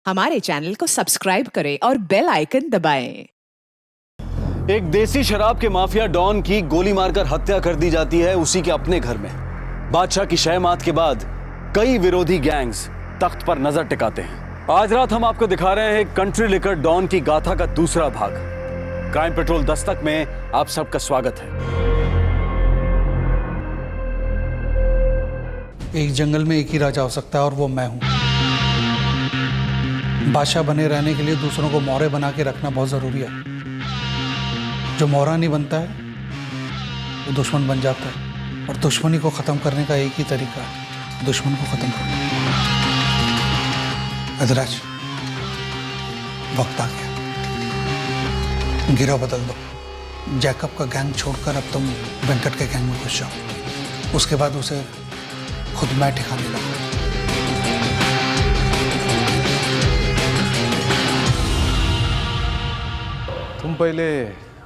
हमारे चैनल को सब्सक्राइब करें और बेल आइकन दबाएं। एक देसी शराब के माफिया डॉन की गोली मारकर हत्या कर दी जाती है उसी के अपने घर में। बादशाह की शहमात के बाद कई विरोधी गैंग्स तख्त पर नजर टिकाते हैं। आज रात हम आपको दिखा रहे हैं कंट्री लिकर डॉन की गाथा का दूसरा भाग। क्राइम पेट्रोल दस्तक में आप सबका स्वागत है। एक जंगल में एक ही राजा हो सकता है और वो मैं हूं। बादशाह बने रहने के लिए दूसरों को मौरे बना के रखना बहुत जरूरी है। जो मौरा नहीं बनता है वो दुश्मन बन जाता है, और दुश्मनी को खत्म करने का एक ही तरीका है, दुश्मन को खत्म करना। अदराज, वक्त आ गया, गिरा बदल दो। जैकब का गैंग छोड़कर अब तुम वेंकट के गैंग में घुस जाओ। उसके बाद उसे खुद मैं ठिकाने लगा। तुम पहले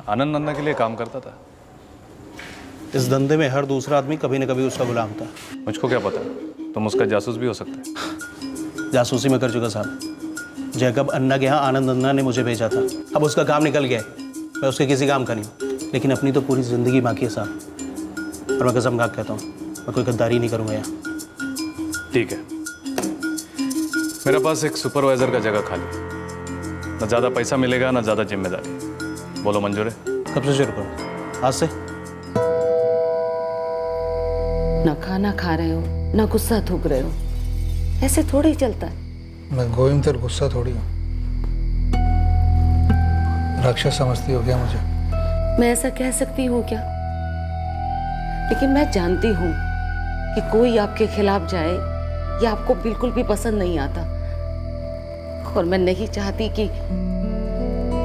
आनंद नन्ना के लिए काम करता था? इस धंधे में हर दूसरा आदमी कभी न कभी उसका गुलाम था। मुझको क्या पता, तुम उसका जासूस भी हो सकता है। जासूसी में कर चुका साहब। जैकब अन्ना के यहाँ आनंद अन्ना ने मुझे भेजा था। अब उसका काम निकल गया है, मैं उसके किसी काम का नहीं हूँ। लेकिन अपनी तो पूरी ज़िंदगी बाकी है साहब, और मैं कसम खा कहता हूँ मैं कोई गद्दारी नहीं करूँगा यहाँ। ठीक है, मेरे पास एक सुपरवाइजर का जगह खाली, ना ज़्यादा पैसा मिलेगा ना ज़्यादा जिम्मेदारी। बोलो मंजूर है? कब से शुरू करूँ? आज से? ना खाना खा रहे हो ना गुस्सा थूक रहे हो, ऐसे थोड़ी ही चलता है। मैं गोविंद तेरे गुस्सा थोड़ी हूँ। राक्षस समझती हो क्या मुझे? मैं ऐसा कह सकती हूँ क्या? लेकिन मैं जानती हूँ कि कोई आपके खिलाफ जाए ये आपको बिल्कुल भी पसंद नहीं आता, और मैं नहीं चाहती कि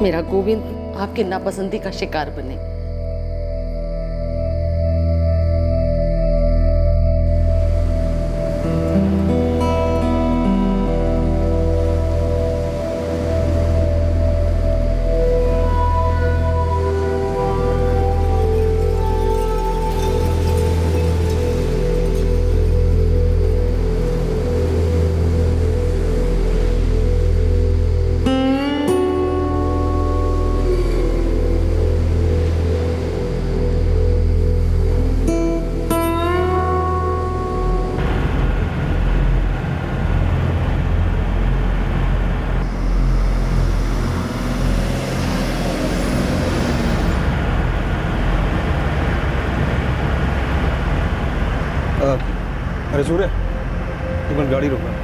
मेरा गोविंद आपके नापसंदी का शिकार बने। अरे सूर्य, एक मिनट गाड़ी रोका।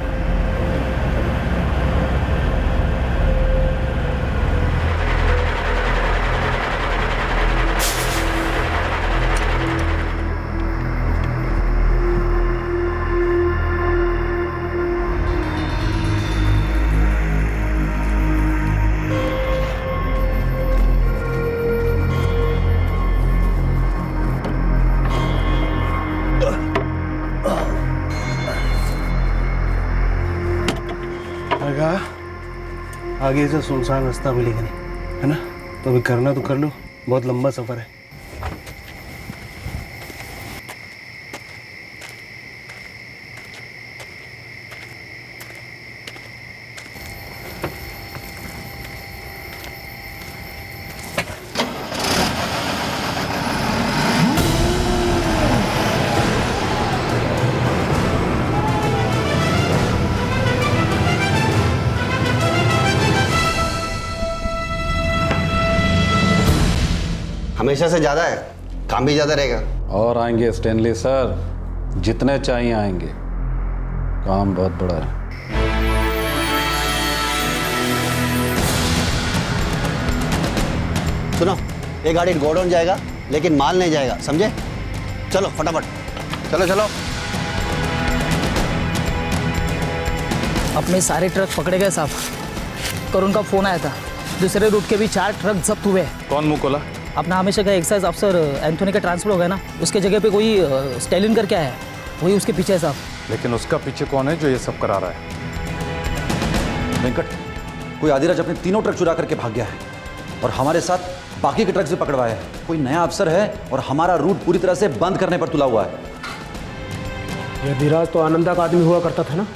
आगे से सुनसान रास्ता मिलेगा नहीं, है ना? तो अभी करना तो कर लो, बहुत लंबा सफर है। हमेशा से ज़्यादा है, काम भी ज़्यादा रहेगा। और आएंगे स्टैनली सर, जितने चाहिए आएंगे, काम बहुत बड़ा है। सुनो, ये गाड़ी गोडाउन जाएगा लेकिन माल नहीं जाएगा, समझे? चलो फटाफट, चलो चलो। अपने सारे ट्रक पकड़े गए साहब। करुण का फोन आया था, दूसरे रूट के भी 4 ट्रक जब्त हुए। कौन मुंह खोला? अपना हमेशा का एक्साइज अफसर एंथोनी का ट्रांसफर हो गया ना, उसके जगह पे कोई स्टैलिन करके आया है, वही उसके पीछे है साहब। लेकिन उसका पीछे कौन है जो ये सब करा रहा है? वेंकट, कोई आदिराज अपने तीनों ट्रक चुरा करके भाग गया है और हमारे साथ बाकी के ट्रक से पकड़वाया है। कोई नया अफसर है और हमारा रूट पूरी तरह से बंद करने पर तुला हुआ है। ये धीराज तो आनंदा का आदमी हुआ करता था ना?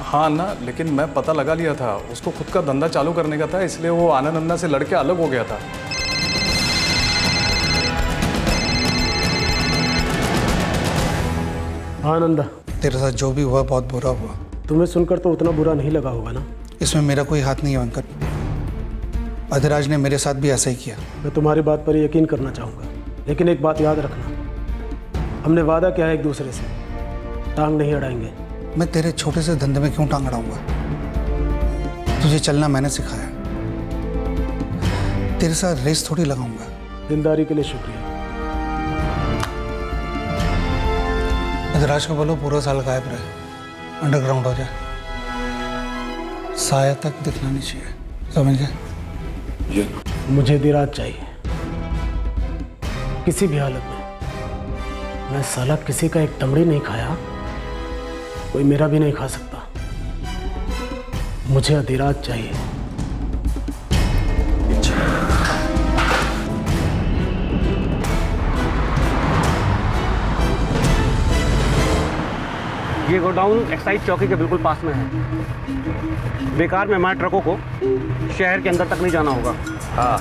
हाँ ना, लेकिन मैं पता लगा लिया था, उसको खुद का धंधा चालू करने का था, इसलिए वो आनंद अन्ना से लड़के अलग हो गया था। आनंदा, तेरे साथ जो भी हुआ बहुत बुरा हुआ। तुम्हें सुनकर तो उतना बुरा नहीं लगा होगा ना? इसमें मेरा कोई हाथ नहीं है वेंकट। अधिराज ने मेरे साथ भी ऐसा ही किया। मैं तुम्हारी बात पर यकीन करना चाहूँगा, लेकिन एक बात याद रखना, हमने वादा किया है एक दूसरे से, टांग नहीं अड़ाएंगे। मैं तेरे छोटे से धंधे में क्यों टांग अड़ाऊंगा? तुझे चलना मैंने सिखाया, तेरे साथ रेस थोड़ी लगाऊंगा। दिलदारी के लिए शुक्रिया। अधिराज को बोलो पूरा साल गायब रहे, अंडरग्राउंड हो जाए, साया तक दिखना नहीं चाहिए, समझ गए? मुझे दिराज चाहिए, किसी भी हालत में। मैं साला किसी का एक टमड़ी नहीं खाया, कोई मेरा भी नहीं खा सकता। मुझे अधिराज चाहिए। ये गोडाउन एक्साइज चौकी के बिल्कुल पास में है। बेकार में हमारे ट्रकों को शहर के अंदर तक नहीं जाना होगा। हाँ,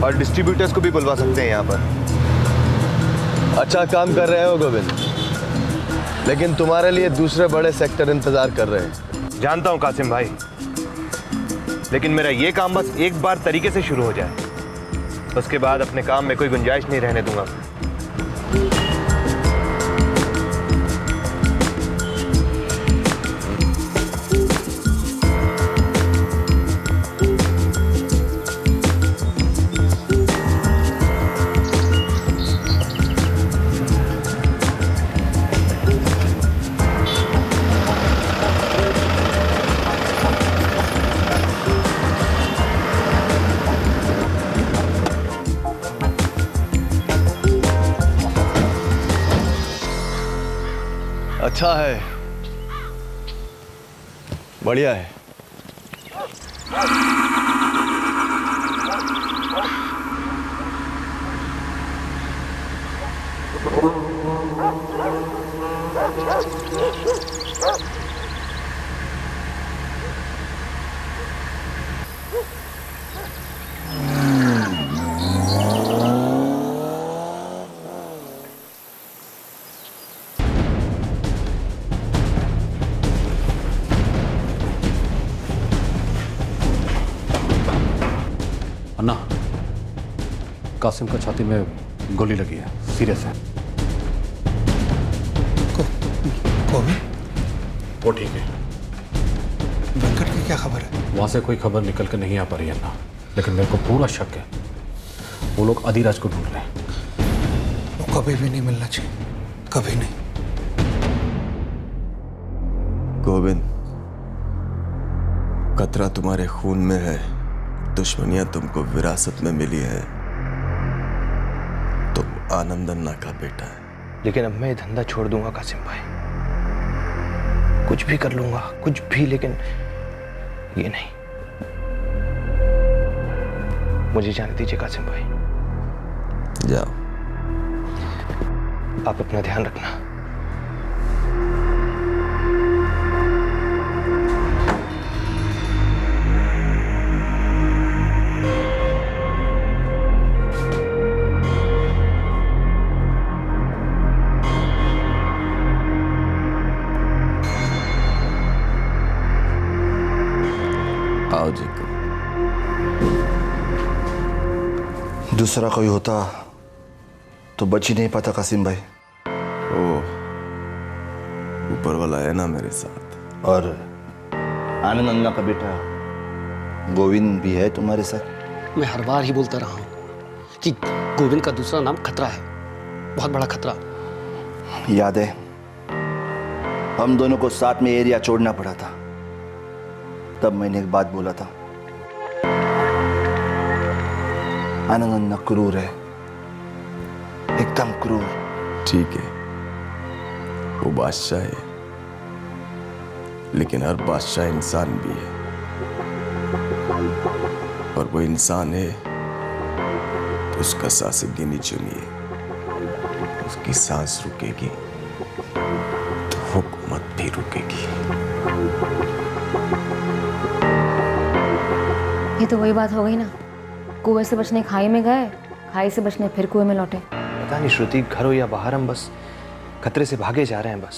और डिस्ट्रीब्यूटर्स को भी बुलवा सकते हैं यहाँ पर। अच्छा काम कर रहे हो गोविंद, लेकिन तुम्हारे लिए दूसरे बड़े सेक्टर इंतजार कर रहे हैं। जानता हूँ कासिम भाई, लेकिन मेरा ये काम बस एक बार तरीके से शुरू हो जाए, उसके बाद अपने काम में कोई गुंजाइश नहीं रहने दूंगा। अच्छा है, बढ़िया है। अन्ना, कासिम का छाती में गोली लगी है, सीरियस है। कौन? वो ठीक है। वेंकट की क्या खबर है? वहां से कोई खबर निकल कर नहीं आ पा रही है अन्ना, लेकिन मेरे को पूरा शक है वो लोग अधिराज को ढूंढ रहे हैं। वो कभी भी नहीं मिलना चाहिए, कभी नहीं। गोविंद, खतरा तुम्हारे खून में है, दुश्मनियां तुमको विरासत में मिली है। तुम आनंद अन्ना का बेटा है। लेकिन अब मैं ये धंधा छोड़ दूंगा कासिम भाई, कुछ भी कर लूंगा, कुछ भी, लेकिन ये नहीं। मुझे जाने दीजिए कासिम भाई। जाओ। आप अपना ध्यान रखना। आओ जी। दूसरा कोई होता तो बच ही नहीं पाता कासिम भाई। ओ, ऊपर वाला है ना मेरे साथ। और आनंद अन्ना का बेटा गोविंद भी है तुम्हारे साथ। मैं हर बार ही बोलता रहा हूँ कि गोविंद का दूसरा नाम खतरा है, बहुत बड़ा खतरा। याद है, हम दोनों को साथ में एरिया छोड़ना पड़ा था, तब मैंने एक बात बोला था, आनंद अन्ना क्रूर है, एकदम क्रूर। ठीक है, वो बादशाह है, लेकिन हर बादशाह इंसान भी है, और वो इंसान है तो उसका सांसें गिनी चुनी है। उसकी सांस रुकेगी तो हुकूमत भी नहीं रुकेगी। ये तो वही बात हो गई ना, कुएं से बचने खाई में गए, खाई से बचने फिर कुएं में लौटे। पता नहीं श्रुति, घर हो या बाहर, हम बस खतरे से भागे जा रहे हैं। बस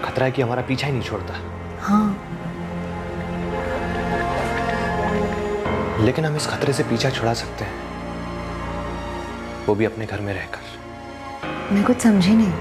खतरा है कि हमारा पीछा ही नहीं छोड़ता। हाँ, लेकिन हम इस खतरे से पीछा छुड़ा सकते हैं, वो भी अपने घर में रहकर। मैं कुछ समझी नहीं।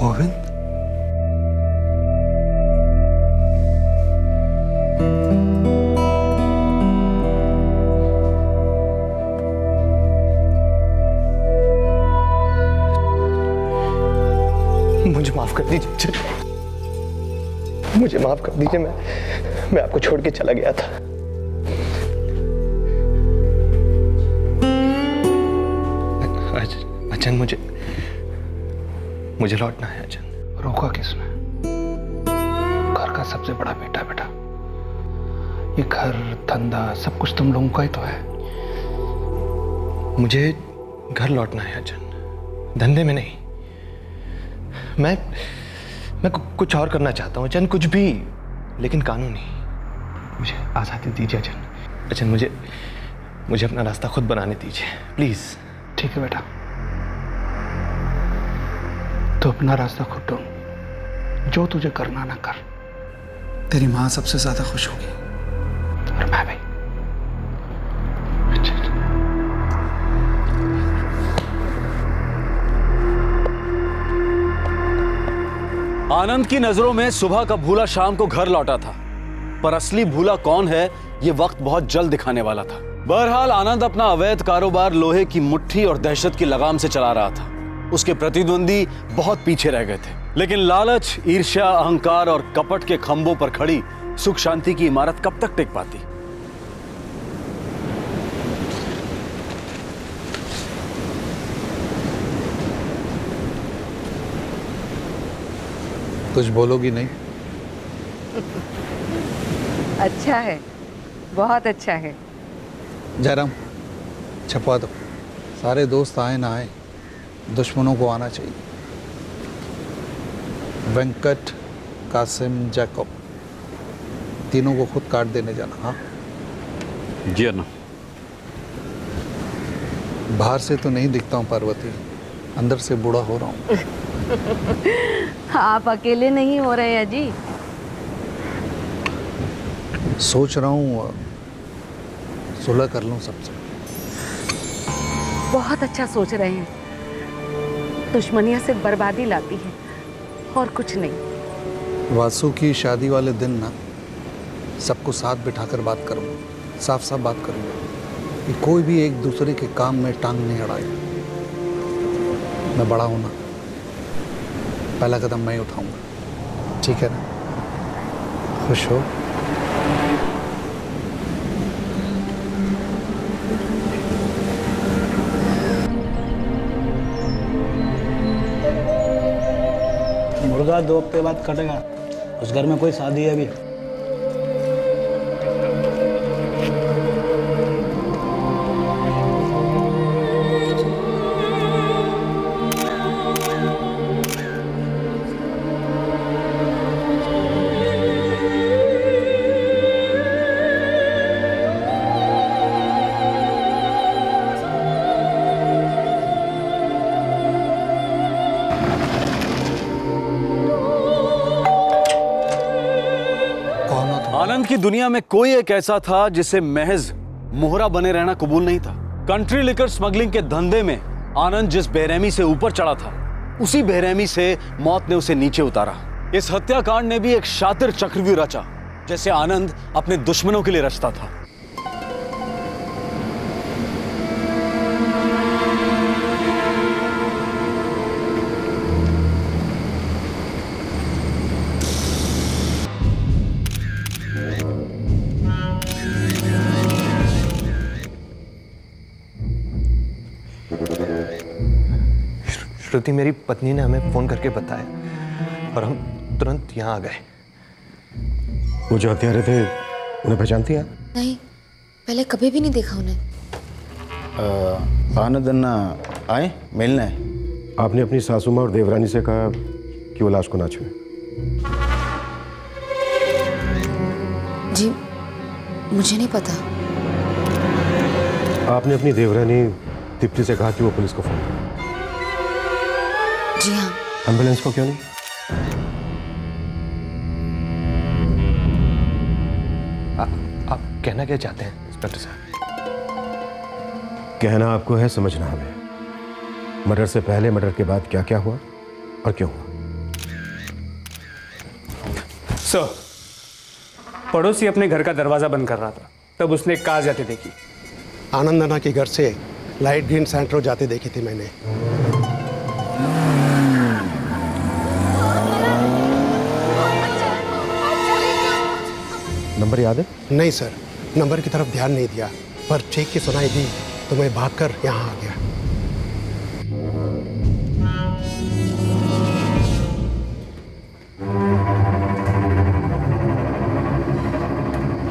गोविंद, मुझे माफ कर दीजिए, मुझे माफ कर दीजिए। मैं आपको छोड़ के चला गया था। अजन, मुझे लौटना है। अजन, रोका किसने? घर का सबसे बड़ा बेटा बेटा, ये घर धंधा सब कुछ तुम लोगों का ही तो है। मुझे घर लौटना है अजन, धंधे में नहीं। मैं कुछ और करना चाहता हूँ अजन, कुछ भी, लेकिन कानूनी। मुझे आज़ादी दीजिए अजन। अजन, मुझे अपना रास्ता खुद बनाने दीजिए, प्लीज। ठीक है बेटा, तो अपना रास्ता खुद ढूंढ, जो तुझे करना ना कर। तेरी माँ सबसे ज्यादा खुश होगी, और मैं भी। आनंद की नजरों में सुबह का भूला शाम को घर लौटा था, पर असली भूला कौन है ये वक्त बहुत जल्द दिखाने वाला था। बहरहाल आनंद अपना अवैध कारोबार लोहे की मुट्ठी और दहशत की लगाम से चला रहा था। उसके प्रतिद्वंदी बहुत पीछे रह गए थे, लेकिन लालच, ईर्ष्या, अहंकार और कपट के खंभों पर खड़ी सुख शांति की इमारत कब तक टिक पाती। कुछ बोलोगी नहीं? अच्छा है, बहुत अच्छा है। जयराम, छपवा दो। सारे दोस्त आए ना आए, दुश्मनों को आना चाहिए। वेंकट, कासिम, जैकब, तीनों को खुद काट देने जाना। हाँ जी अन्ना। बाहर से तो नहीं दिखता हूँ पार्वती, अंदर से बूढ़ा हो रहा हूँ। आप अकेले नहीं हो रहे हैं जी। सोच रहा हूँ सुलह कर लूँ सबसे। बहुत अच्छा सोच रहे हैं। दुश्मनियां सिर्फ बर्बादी लाती है और कुछ नहीं। वासु की शादी वाले दिन ना सबको साथ बिठाकर बात करूँगा, साफ साफ बात करूँगा कि कोई भी एक दूसरे के काम में टांग नहीं अड़ाए। मैं बड़ा हूँ ना, पहला कदम मैं ही उठाऊंगा, ठीक है ना? खुश हो? मुर्गा 2 हफ्ते बाद कटेगा। उस घर में कोई शादी है अभी? आनंद की दुनिया में कोई एक ऐसा था जिसे महज मोहरा बने रहना कबूल नहीं था। कंट्री लिकर स्मगलिंग के धंधे में आनंद जिस बेरहमी से ऊपर चढ़ा था, उसी बेरहमी से मौत ने उसे नीचे उतारा। इस हत्याकांड ने भी एक शातिर चक्रव्यूह रचा, जैसे आनंद अपने दुश्मनों के लिए रचता था। श्रुति मेरी पत्नी ने हमें फ़ोन करके बताया और हम तुरंत यहाँ आ गए। वो जो हत्यारे थे उन्हें पहचानती हैं? नहीं, पहले कभी भी नहीं देखा उन्हें। आनंद अन्ना आए मिलना है। आपने अपनी सासू माँ और देवरानी से कहा कि वो लाश को ना छुए। जी मुझे नहीं पता। आपने अपनी देवरानी दीप्ति से कहा कि वो पुलिस को फोन करे। जी हाँ। एम्बुलेंस को क्यों नहीं? आप कहना क्या चाहते हैं इंस्पेक्टर साहब? कहना आपको है, समझना हमें। मर्डर से पहले, मर्डर के बाद क्या क्या हुआ और क्यों हुआ। सर, पड़ोसी अपने घर का दरवाजा बंद कर रहा था, तब उसने एक कार जाते देखी। आनंद अन्ना के घर से लाइट ग्रीन सैंट्रो जाते देखे थे मैंने। नंबर याद है? नहीं सर, नंबर की तरफ ध्यान नहीं दिया, पर चीख की सुनाई दी तो मैं भागकर यहाँ आ गया।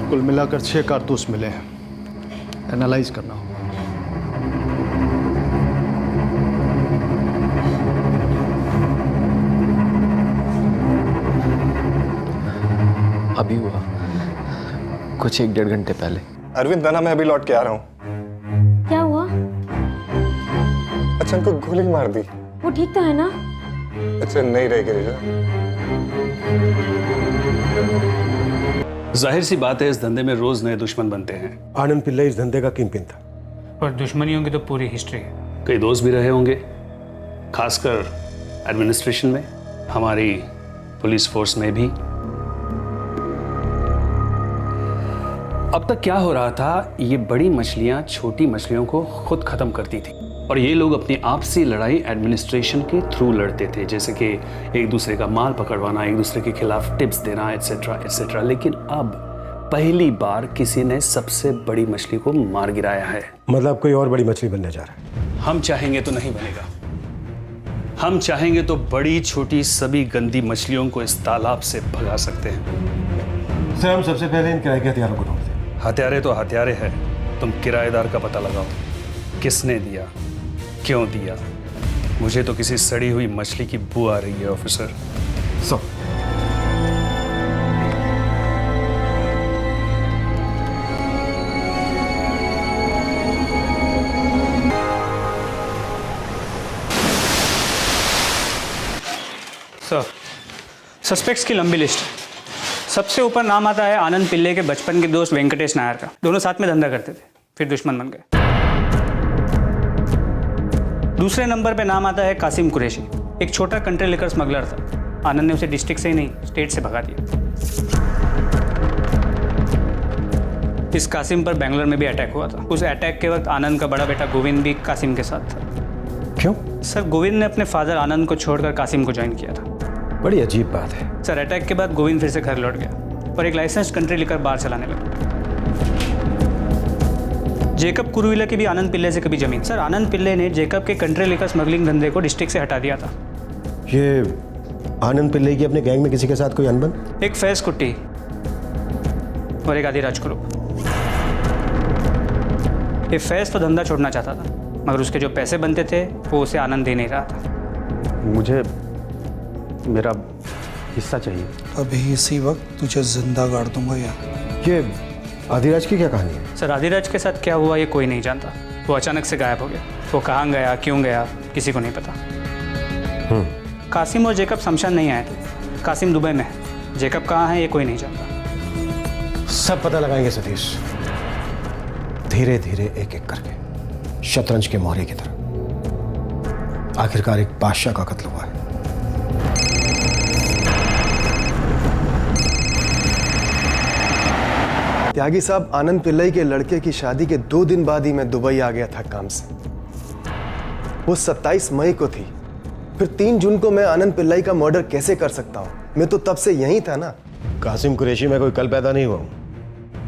कुल मिलाकर 6 कारतूस मिले हैं, एनालाइज करना होगा। अभी हुआ, कुछ 1-1.5 घंटे पहले। अरविंद नाना, मैं अभी लौट के आ रहा हूँ। क्या हुआ? अच्छा, उनको गोली मार दी। वो ठीक तो है ना? अच्छा, नहीं रह गिरिजा। जाहिर सी बात है, इस धंधे में रोज नए दुश्मन बनते हैं। आनंद पिल्लाई इस धंधे का किंगपिन था। और दुश्मनियों की तो पूरी हिस्ट्री है। कई दोस्त भी रहे होंगे, खासकर एडमिनिस्ट्रेशन में, हमारी पुलिस फोर्स में भी। अब तक क्या हो रहा था, ये बड़ी मछलियां छोटी मछलियों को खुद खत्म करती थी और ये लोग अपनी आपसी लड़ाई एडमिनिस्ट्रेशन के थ्रू लड़ते थे, जैसे कि एक दूसरे का माल पकड़वाना, एक दूसरे के खिलाफ टिप्स देना, एटसेट्रा एटसेट्रा। लेकिन अब पहली बार किसी ने सबसे बड़ी मछली को मार गिराया है। मतलब कोई और बड़ी मछली बनने जा रहा है। हम चाहेंगे तो नहीं बनेगा। हम चाहेंगे तो बड़ी छोटी सभी गंदी मछलियों को इस तालाब से भगा सकते हैं। सर, हम सबसे पहले इन किराए के हथियारों को ढूंढते हैं। हथियारे तो हथियारे हैं, तुम किराएदार का पता लगाओ। किसने दिया, क्यों दिया? मुझे तो किसी सड़ी हुई मछली की बू आ रही है ऑफिसर। सर, सस्पेक्ट्स की लंबी लिस्ट है। सबसे ऊपर नाम आता है आनंद पिल्ले के बचपन के दोस्त वेंकटेश नायर का। दोनों साथ में धंधा करते थे, फिर दुश्मन बन गए। दूसरे नंबर पे नाम आता है कासिम कुरैशी, एक छोटा कंट्री लिकर स्मगलर था। आनंद ने उसे डिस्ट्रिक्ट से ही नहीं, स्टेट से भगा दिया। इस कासिम पर बेंगलोर में भी अटैक हुआ था। उस अटैक के वक्त आनंद का बड़ा बेटा गोविंद भी कासिम के साथ था। क्यों? सर, गोविंद ने अपने फादर आनंद को छोड़कर कासिम को ज्वाइन किया था। बड़ी अजीब बात है। सर, अटैक के बाद गोविंद फिर से घर लौट गया और एक लाइसेंस कंट्री लेकर बार चलाने लगा। जेकब कुरुविला की भी आनंद पिल्ले से कभी जमीन। सर, आनंद पिल्ले ने जेकब के कंट्री लेकर स्मगलिंग धंधे को डिस्ट्रिक्ट से हटा दिया था। ये आनंद पिल्ले की अपने गैंग में किसी के साथ कोई अनबन? एक फैज कुट्टी और एक आदि राजकुरु। ये फैज तो धंधा छोड़ना चाहता था, मगर उसके जो पैसे बनते थे वो उसे आनंद दे नहीं रहा था। मुझे मेरा हिस्सा चाहिए। अभी इसी वक्त तुझे जिंदा गाड़ दूंगा यार। ये आदिराज की क्या कहानी है? सर, आदिराज के साथ क्या हुआ ये कोई नहीं जानता। वो अचानक से गायब हो गया। वो कहाँ गया, क्यों गया, किसी को नहीं पता। कासिम और जेकब शमशान नहीं आए थे। कासिम दुबई में है, जेकब कहाँ है ये कोई नहीं जानता। सब पता लगाएंगे सतीश, धीरे धीरे एक एक करके, शतरंज के मोहरे की तरह। आखिरकार एक बादशाह का कत्ल हुआ है। त्यागी साहब, आनंद पिल्लाई के लड़के की शादी के 2 दिन बाद ही मैं दुबई आ गया था काम से। वो 27 मई को थी। फिर 3 जून को मैं आनंद पिल्लाई का मर्डर कैसे कर सकता हूँ? मैं तो तब से यहीं था ना। कासिम कुरैशी में कोई कल पैदा नहीं हुआ हूँ।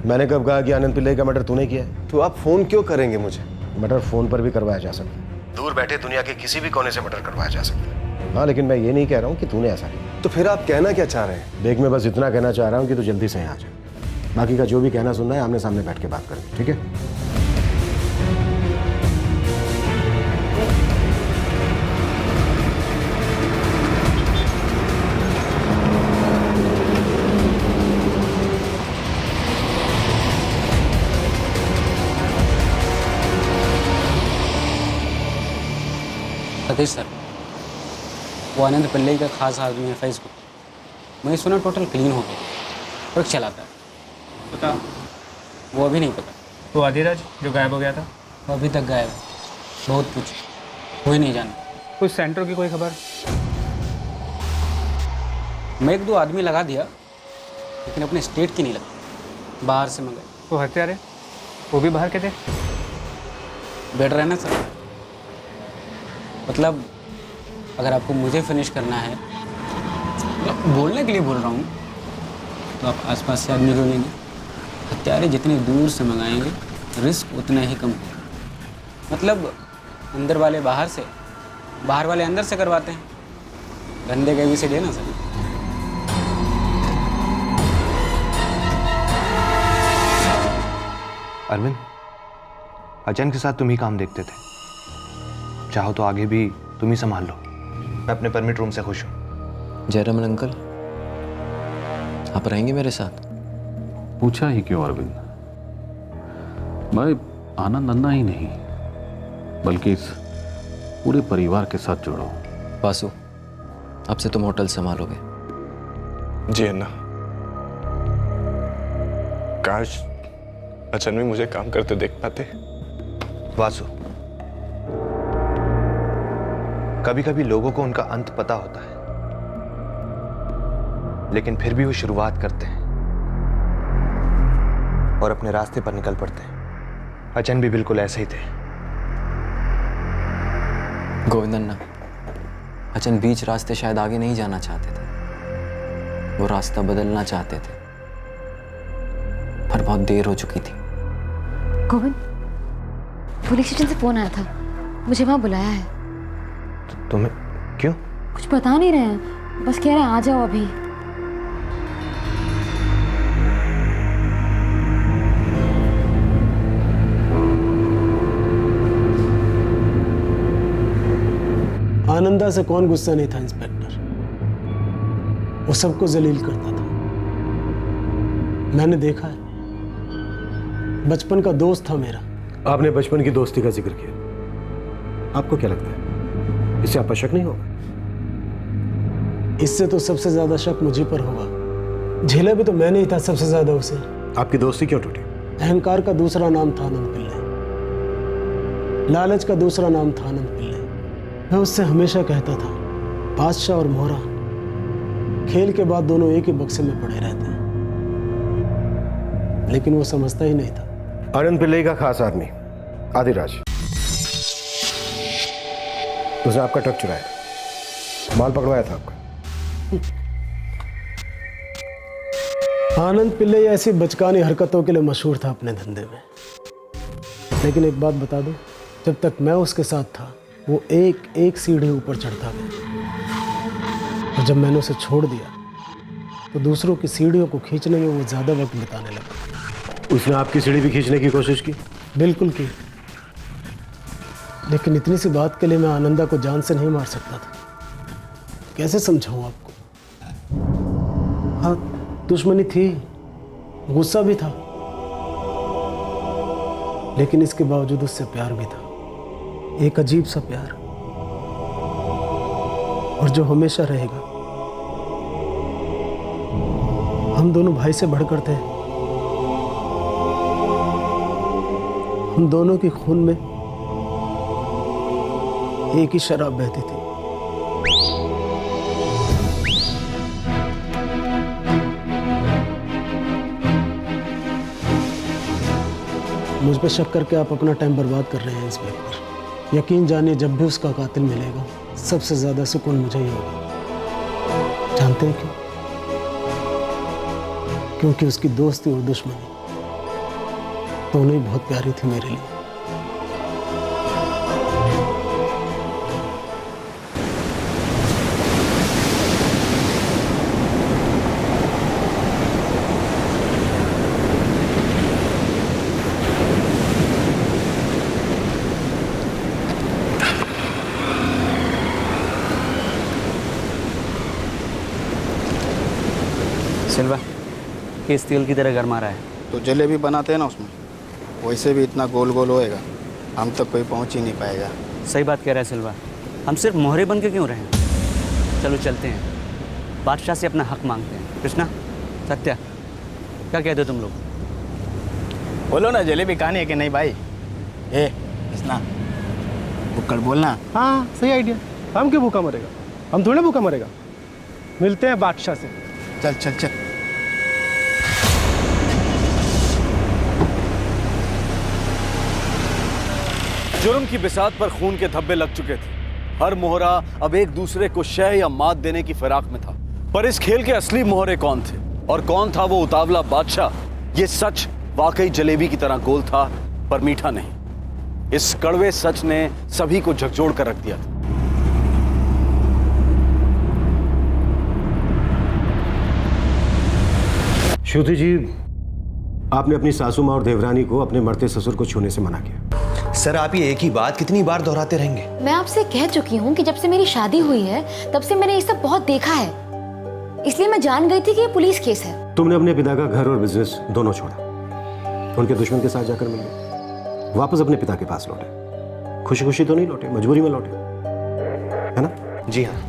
मैंने कब कहा कि आनंद पिल्लाई का मर्डर तूने किया है? तो आप फोन क्यों करेंगे मुझे? मर्डर फोन पर भी करवाया जा सकता है। दूर बैठे दुनिया के किसी भी कोने से मर्डर करवाया जा सकता है। हाँ, लेकिन मैं ये नहीं कह रहा हूँ कि तूने ऐसा किया। तो फिर आप कहना क्या चाह रहे हैं? देख, मैं बस इतना कहना चाह रहा हूँ कि तू जल्दी से यहाँ आ जा। बाकी का जो भी कहना सुनना है आमने सामने बैठ के बात करेंगे, ठीक है? सतीश सर, वो आनंद पिल्ले का खास आदमी है फेसबुक। मैं सुना टोटल क्लीन हो गया, ट्रक चलाता है। पता? वो अभी नहीं पता। वो आदिराज जो गायब हो गया था? वो अभी तक गायब है। बहुत कुछ कोई नहीं जाना। कुछ सेंटर की कोई खबर? मैं 1-2 आदमी लगा दिया, लेकिन अपने स्टेट की नहीं लगा, बाहर से मंगाए। वो हत्यारे वो भी बाहर के थे? बेटर है ना सर। मतलब अगर आपको मुझे फिनिश करना है, बोलने के लिए बोल रहा हूँ, तो आप आसपास से आदमी को लेंगे। हत्यारे जितने दूर से मंगाएंगे रिस्क उतना ही कम होगा। मतलब अंदर वाले बाहर से, बाहर वाले अंदर से करवाते हैं। धंधे का भी से ना सर। अरविंद, अजन के साथ तुम ही काम देखते थे, चाहो तो आगे भी तुम ही संभाल लो। मैं अपने परमिट रूम से खुश हूँ। जयरामन अंकल, आप रहेंगे मेरे साथ? पूछा ही क्यों अरविंद? मैं आनंद अन्ना ही नहीं बल्कि इस पूरे परिवार के साथ जुड़ा हूँ। वासु, अब से तुम होटल संभालोगे? जी अन्ना। काश अचन भी मुझे काम करते देख पाते। वासु, कभी कभी लोगों को उनका अंत पता होता है, लेकिन फिर भी वो शुरुआत करते हैं और अपने रास्ते पर निकल पड़ते हैं। अचन भी बिल्कुल ऐसे ही थे। गोविंद अन्ना, अचन बीच रास्ते शायद आगे नहीं जाना चाहते थे, वो रास्ता बदलना चाहते थे, पर बहुत देर हो चुकी थी। गोविंद, पुलिस स्टेशन से फोन आया था, मुझे वहां बुलाया है। तुम्हें क्यों? कुछ बता नहीं रहे हैं, बस कह रहे हैं आ जाओ अभी। आनंदा से कौन गुस्सा नहीं था इंस्पेक्टर? वो सबको जलील करता था। मैंने देखा है, बचपन का दोस्त था मेरा। आपने बचपन की दोस्ती का जिक्र किया, आपको क्या लगता है इससे आपका शक नहीं होगा? इससे तो सबसे ज्यादा शक मुझे पर होगा। झेला भी तो मैंने ही था सबसे ज्यादा उसे। आपकी दोस्ती क्यों टूटी? अहंकार का दूसरा नाम था आनंद पिल्ले, लालच का दूसरा नाम था आनंद पिल्ले। मैं उससे हमेशा कहता था, बादशाह और मोहरा खेल के बाद दोनों एक ही बक्से में पड़े रहते हैं, लेकिन वो समझता ही नहीं था। आनंद पिल्ले का खास आदमी आदिराज, उसने आपका ट्रक चुराया, माल पकड़वाया था आपका। आनंद पिल्ले ऐसी बचकानी हरकतों के लिए मशहूर था अपने धंधे में। लेकिन एक बात बता दूं, जब तक मैं उसके साथ था वो एक एक सीढ़ी ऊपर चढ़ता गया, और जब मैंने उसे छोड़ दिया तो दूसरों की सीढ़ियों को खींचने में वो ज़्यादा वक्त बिताने लगा। उसने आपकी सीढ़ी भी खींचने की कोशिश की? बिल्कुल की, लेकिन इतनी सी बात के लिए मैं आनंदा को जान से नहीं मार सकता था। कैसे समझाऊं आपको? हाँ, दुश्मनी थी, गुस्सा भी था, लेकिन इसके बावजूद उससे प्यार भी था, एक अजीब सा प्यार, और जो हमेशा रहेगा। हम दोनों भाई से बढ़कर थे। हम दोनों के खून में एक ही शराब बहती थी। मुझ पे शक करके आप अपना टाइम बर्बाद कर रहे हैं इंस्पेक्टर। यकीन जानिए, जब भी उसका कातिल मिलेगा सबसे ज्यादा सुकून मुझे ही होगा। जानते हैं क्यों? क्योंकि उसकी दोस्ती और दुश्मनी दोनों ही बहुत प्यारी थी मेरे लिए। सिल्वा, किस तेल की तरह गरमा रहा है? तो जलेबी बनाते हैं ना उसमें, वैसे भी इतना गोल गोल होएगा, हम तक कोई पहुंच ही नहीं पाएगा। सही बात कह रहा है सिल्वा, हम सिर्फ मोहरे बन के क्यों रहें? चलो चलते हैं, बादशाह से अपना हक मांगते हैं। कृष्णा, सत्या, क्या कहते हो तुम लोग? बोलो ना, जलेबी खानी है कि नहीं भाई? ए कृष्णा, बुक्कड़ बोलना। हाँ सही आइडिया। हम क्यों भूखा मरेगा? हम थोड़े भूखा मरेगा। मिलते हैं बादशाह से। चल चल चल। जुर्म की बिसात पर खून के धब्बे लग चुके थे। हर मोहरा अब एक दूसरे को शह या मात देने की फिराक में था। पर इस खेल के असली मोहरे कौन थे और कौन था वो उतावला बादशाह? ये सच वाकई जलेबी की तरह गोल था पर मीठा नहीं। इस कड़वे सच ने सभी को झकझोर कर रख दिया था। श्रुति जी, आपने अपनी सासू माँ और देवरानी को अपने मरते ससुर को छूने से मना किया। सर, आप ये एक ही बात कितनी बार दोहराते रहेंगे? मैं आपसे कह चुकी हूँ कि जब से मेरी शादी हुई है तब से मैंने ये सब बहुत देखा है, इसलिए मैं जान गई थी कि ये पुलिस केस है। तुमने अपने पिता का घर और बिजनेस दोनों छोड़ा, उनके दुश्मन के साथ जाकर मिल गए, वापस अपने पिता के पास लौटे। खुशी खुशी तो नहीं लौटे, मजबूरी में लौटे, है ना? जी हाँ,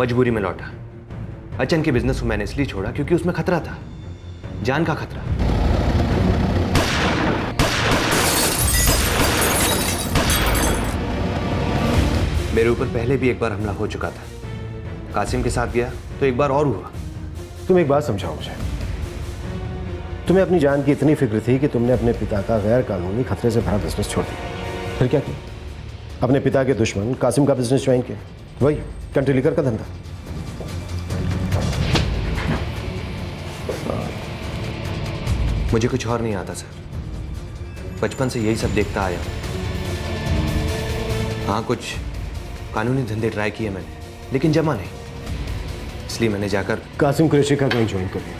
मजबूरी में लौटा। अचन के बिजनेस को मैंने इसलिए छोड़ा क्योंकि उसमें खतरा था, जान का खतरा। मेरे ऊपर पहले भी एक बार हमला हो चुका था। कासिम के साथ गया तो एक बार और हुआ। तुम एक बात समझाओ मुझे, तुम्हें अपनी जान की इतनी फिक्र थी कि तुमने अपने पिता का गैर कानूनी खतरे से भरा बिजनेस छोड़ दिया, फिर क्या किया? अपने पिता के दुश्मन कासिम का बिजनेस ज्वाइन किया, वही कंट्री लिकर का धंधा। मुझे कुछ और नहीं आता सर, बचपन से यही सब देखता आया। हाँ, कुछ कानूनी धंधे ट्राई किए मैंने, लेकिन जमा नहीं, इसलिए मैंने जाकर कासिम कुरैशी का गैंग ज्वाइन कर लिया।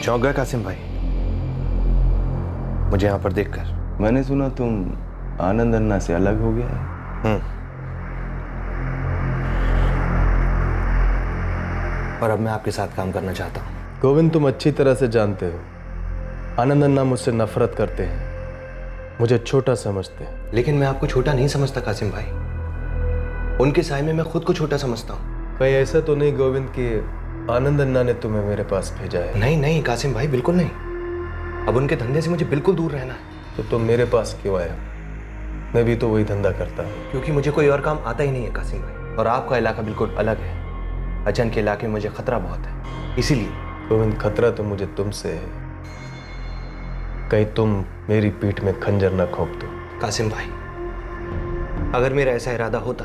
चौंक गया कासिम भाई मुझे यहां पर देखकर? मैंने सुना तुम आनंद अन्ना से अलग हो गया है। और अब मैं आपके साथ काम करना चाहता हूं। गोविंद, तुम अच्छी तरह से जानते हो आनंद अन्ना मुझसे नफरत करते हैं, मुझे छोटा समझते हैं। लेकिन मैं आपको छोटा नहीं समझता कासिम भाई, उनके साय में मैं खुद को छोटा समझता हूँ। कहीं ऐसा तो नहीं गोविंद कि आनंद अन्ना ने तुम्हें मेरे पास भेजा है? नहीं नहीं कासिम भाई, बिल्कुल नहीं। अब उनके धंधे से मुझे बिल्कुल दूर रहना है। तो तुम मेरे पास क्यों आया? मैं भी तो वही धंधा करता हूँ। क्योंकि मुझे कोई और काम आता ही नहीं है कासिम भाई, और आपका इलाका बिल्कुल अलग है। अचन के इलाके में मुझे खतरा बहुत है, इसीलिए। गोविंद, खतरा तो मुझे तुमसे है, कहीं तुम मेरी पीठ में खंजर न खोप दो। कासिम भाई, अगर मेरा ऐसा इरादा होता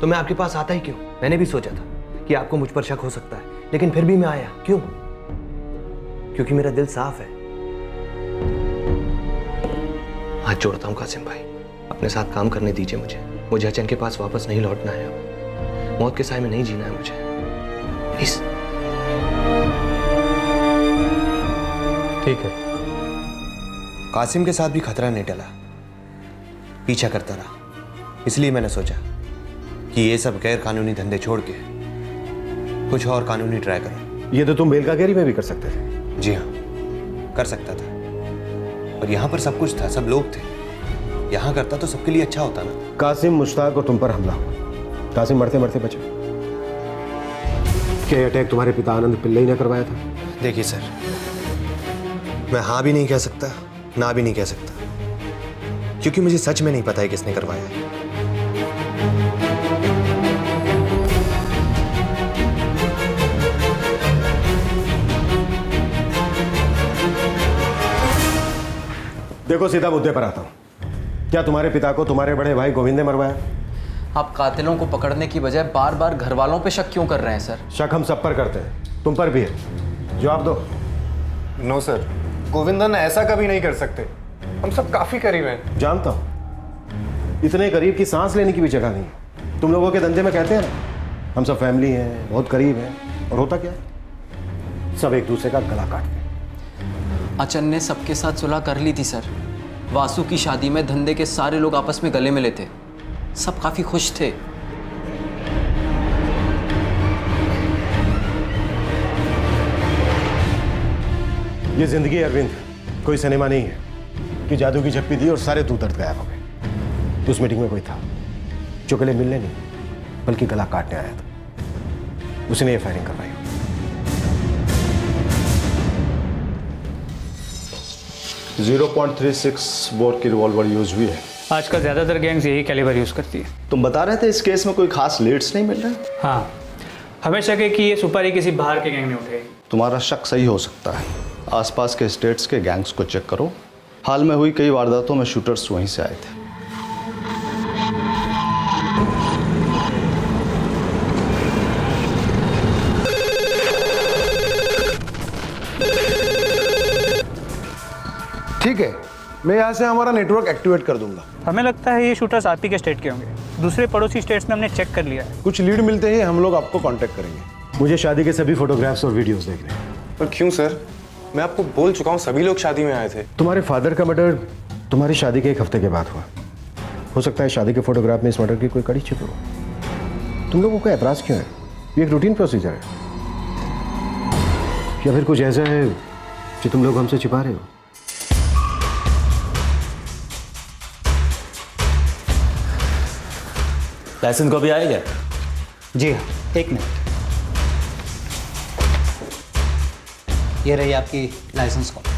तो मैं आपके पास आता ही क्यों? मैंने भी सोचा था कि आपको मुझ पर शक हो सकता है, लेकिन फिर भी मैं आया। क्यों? क्योंकि मेरा दिल साफ है। हाथ जोड़ता हूं कासिम भाई, अपने साथ काम करने दीजिए मुझे अचन के पास वापस नहीं लौटना है। अब मौत के साए में नहीं जीना है मुझे, प्लीज। ठीक है। कासिम के साथ भी खतरा नहीं टला, पीछा करता रहा, इसलिए मैंने सोचा कि ये सब गैर कानूनी धंधे छोड़ के कुछ और कानूनी ट्राई करो। ये तो तुम बेलकागेरी में भी कर सकते थे। जी हाँ, कर सकता था, और यहाँ पर सब कुछ था, सब लोग थे। यहाँ करता तो सबके लिए अच्छा होता ना। कासिम मुश्ताक और तुम पर हमला हुआ, कासिम मरते मरते बचे। क्या अटैक तुम्हारे पिता आनंद पिल्लई ने करवाया था? देखिए सर, मैं हाँ भी नहीं कह सकता, ना भी नहीं कह सकता, क्योंकि मुझे सच में नहीं पता है किसने करवाया है। देखो, सीधा मुद्दे पर आता हूं। क्या तुम्हारे पिता को तुम्हारे बड़े भाई गोविंद ने मरवाया? आप कातिलों को पकड़ने की बजाय बार बार घर वालों पे शक क्यों कर रहे हैं सर? शक हम सब पर करते हैं, तुम पर भी है। जवाब दो। नो सर, गोविंदन ऐसा कभी नहीं कर सकते, हम सब काफी करीब हैं। जानता हूं, इतने करीब की सांस लेने की भी जगह नहीं है। तुम लोगों के धंधे में कहते हैं ना, हम सब फैमिली हैं, बहुत करीब हैं, और होता क्या है? सब एक दूसरे का गला काटते हैं। अचन ने सबके साथ सुलह कर ली थी सर। वासु की शादी में धंधे के सारे लोग आपस में गले मिले थे, सब काफी खुश थे। ये जिंदगी अरविंद कोई सिनेमा नहीं है कि जादू की झप्पी दी और सारे तू दर्द गायब हो गए। उस मीटिंग में कोई था जो गले मिलने नहीं बल्कि गला काटने आया था, उसने ये फायरिंग करवाई। 0.36 बोर की रिवॉल्वर यूज हुई है। आजकल ज़्यादातर गैंग्स यही कैलिबर यूज़ करती है। तुम बता रहे थे इस केस में कोई खास लीड्स नहीं मिल रहे? हाँ, हमें शक है कि ये सुपारी किसी बाहर के गैंग ने उठाई। तुम्हारा शक सही हो सकता है। आसपास के स्टेट्स के गैंग्स को चेक करो। हाल में हुई कई वारदातों में शूटर्स वहीं से आए थे। ठीक है, मैं यहाँ से हमारा नेटवर्क एक्टिवेट कर दूंगा। हमें लगता है ये शूटर्स आप ही के स्टेट के होंगे। दूसरे पड़ोसी स्टेट्स में हमने चेक कर लिया है। कुछ लीड मिलते ही हम लोग आपको कांटेक्ट करेंगे। मुझे शादी के सभी फोटोग्राफ्स और वीडियोस देखने हैं। पर क्यों सर? मैं आपको बोल चुका हूँ सभी लोग शादी में आए थे। तुम्हारे फादर का मर्डर तुम्हारी शादी के 1 हफ्ते के बाद हुआ। हो सकता है शादी के फोटोग्राफ में इस मर्डर की कोई कड़ी छिपी हो। तुम लोगों को एतराज क्यों है? ये एक रूटीन प्रोसीजर है, या फिर कुछ ऐसा है जो तुम लोग हमसे छिपा रहे हो? लाइसेंस कॉपी आएगा? जी हाँ, 1 मिनट। ये रही आपकी लाइसेंस कॉपी।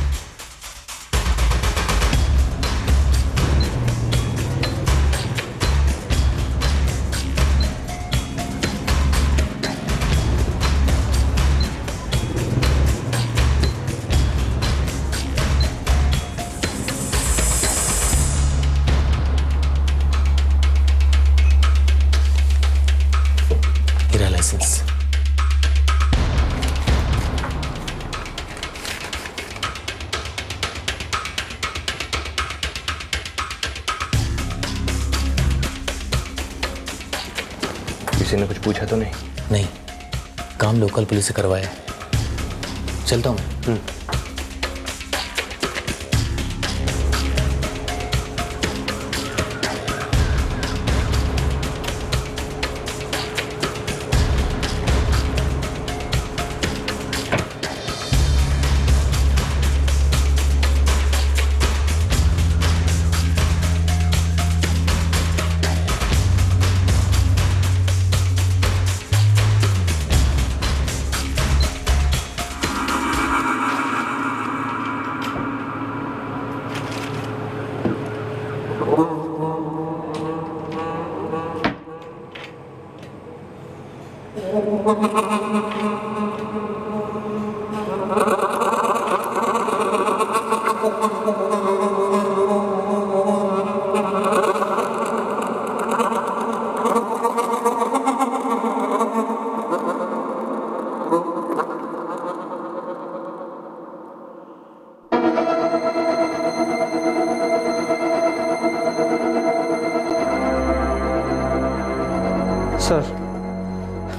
लाइसेंस। किसी ने कुछ पूछा तो नहीं? नहीं, काम लोकल पुलिस से करवाया। चलता हूँ मैं।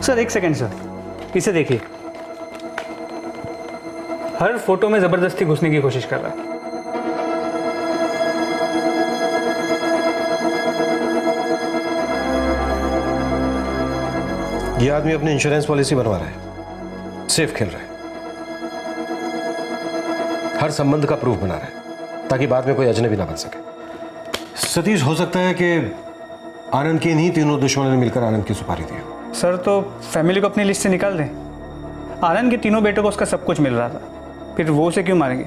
सर 1 सेकेंड सर, इसे देखिए। हर फोटो में जबरदस्ती घुसने की कोशिश कर रहा है। ये आदमी अपनी इंश्योरेंस पॉलिसी बनवा रहा है, सेफ खेल रहा है, हर संबंध का प्रूफ बना रहा है ताकि बाद में कोई अजनबी ना बन सके। सतीश, हो सकता है कि आनंद के इन्हीं तीनों दुश्मनों ने मिलकर आनंद की सुपारी दी हो। सर तो फैमिली को अपनी लिस्ट से निकाल दें। आनंद के तीनों बेटों को उसका सब कुछ मिल रहा था, फिर वो उसे क्यों मारेंगे?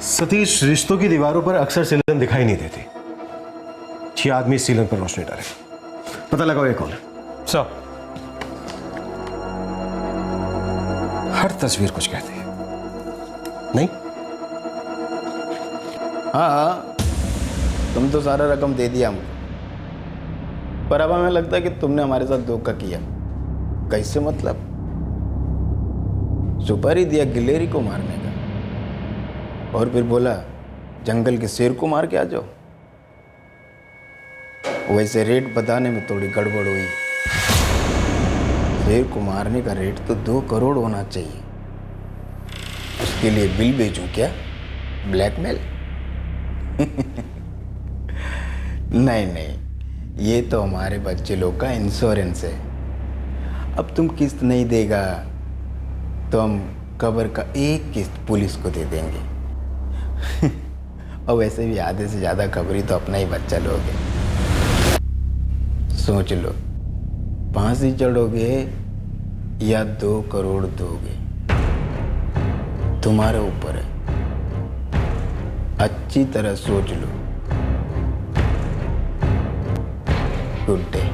सतीश, रिश्तों की दीवारों पर अक्सर सीलन दिखाई नहीं देती। ये आदमी इस सीलन पर रोशनी डालेगा। पता लगाओ ये कौन है। सर, हर तस्वीर कुछ कहती है, नहीं? हाँ, तुम तो सारा रकम दे दिया हमको, पर अब हमें लगता है कि तुमने हमारे साथ धोखा किया। कैसे मतलब? सुपारी दिया गिलेरी को मारने का, और फिर बोला जंगल के शेर को मार के आ जाओ। वैसे रेट बताने में थोड़ी गड़बड़ हुई। शेर को मारने का रेट तो 2 करोड़ होना चाहिए। उसके लिए बिल भेजूं क्या? ब्लैकमेल? नहीं, ये तो हमारे बच्चे लोग का इंश्योरेंस है। अब तुम किस्त नहीं देगा तो हम कब्र का एक किस्त पुलिस को दे देंगे। और वैसे भी आधे से ज़्यादा खबरी तो अपना ही बच्चा लोगे। सोच लो, फांसी चढ़ोगे या 2 करोड़ दोगे, तुम्हारे ऊपर है। अच्छी तरह सोच लो। Good day.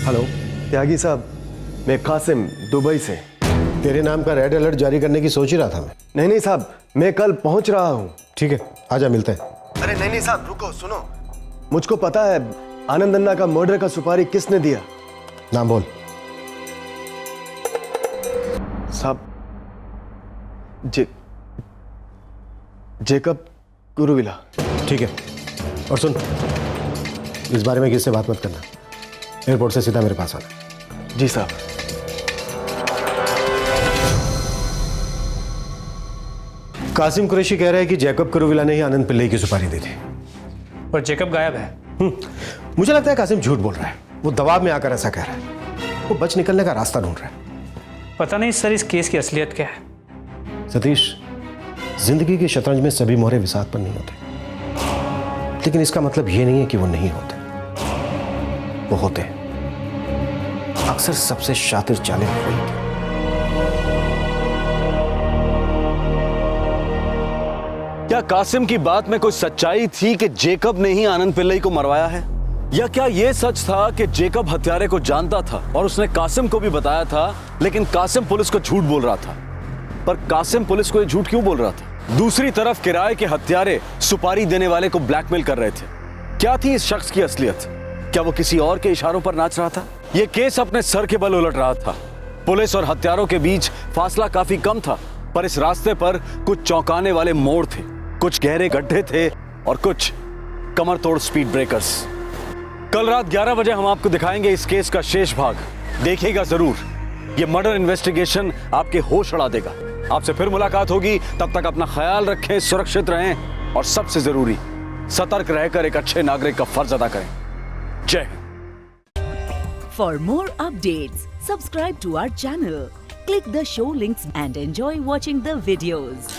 हेलो त्यागी साहब, मैं कासिम दुबई से। तेरे नाम का रेड अलर्ट जारी करने की सोच ही रहा था मैं। नहीं साहब, मैं कल पहुंच रहा हूं। ठीक है, आजा मिलते हैं। अरे नहीं साहब, रुको, सुनो। मुझको पता है आनंद अन्ना का मर्डर का सुपारी किसने दिया। नाम बोल। साहब, जेकब गुरुविला। ठीक है, और सुन, इस बारे में किससे बात मत करना। एयरपोर्ट से सीधा मेरे पास आना। जी साहब। कासिम कुरैशी कह रहा है कि जैकब कुरुविला ने ही आनंद पिल्लई की सुपारी दी थी। और जेकब गायब है। मुझे लगता है कासिम झूठ बोल रहा है। वो दबाव में आकर ऐसा कह रहा है। वो बच निकलने का रास्ता ढूंढ रहा है। पता नहीं सर इस केस की असलियत क्या है। सतीश, जिंदगी के शतरंज में सभी मोहरे विसात पर नहीं होते, लेकिन इसका मतलब ये नहीं है कि वो नहीं होते। वो होते हैं। अक्सर सबसे शातिर चालें वही हैं। क्या कासिम की बात में कोई सच्चाई थी कि जेकब ने ही आनंद पिल्लई को मरवाया है, या क्या यह सच था कि जेकब हत्यारे को जानता था और उसने कासिम को भी बताया था, लेकिन कासिम पुलिस को झूठ बोल रहा था? पर कासिम पुलिस को ये झूठ क्यों बोल रहा था? दूसरी तरफ किराए के हत्यारे सुपारी देने वाले को ब्लैकमेल कर रहे थे। क्या थी इस शख्स की असलियत? क्या वो किसी और के इशारों पर नाच रहा था? यह केस अपने सर के बल उलट रहा था। पुलिस और हत्यारों के बीच फासला काफी कम था, पर इस रास्ते पर कुछ चौंकाने वाले मोड़ थे, कुछ गहरे गड्ढे थे और कुछ कमर तोड़ स्पीड ब्रेकर्स। कल रात 11 बजे हम आपको दिखाएंगे इस केस का शेष भाग। देखिएगा जरूर, ये मर्डर इन्वेस्टिगेशन आपके होश उड़ा देगा। आपसे फिर मुलाकात होगी, तब तक अपना ख्याल रखें, सुरक्षित रहें और सबसे जरूरी सतर्क रहकर एक अच्छे नागरिक का फर्ज अदा करें। जय Hind. For more updates, subscribe to our channel, click the show links and enjoy watching the videos.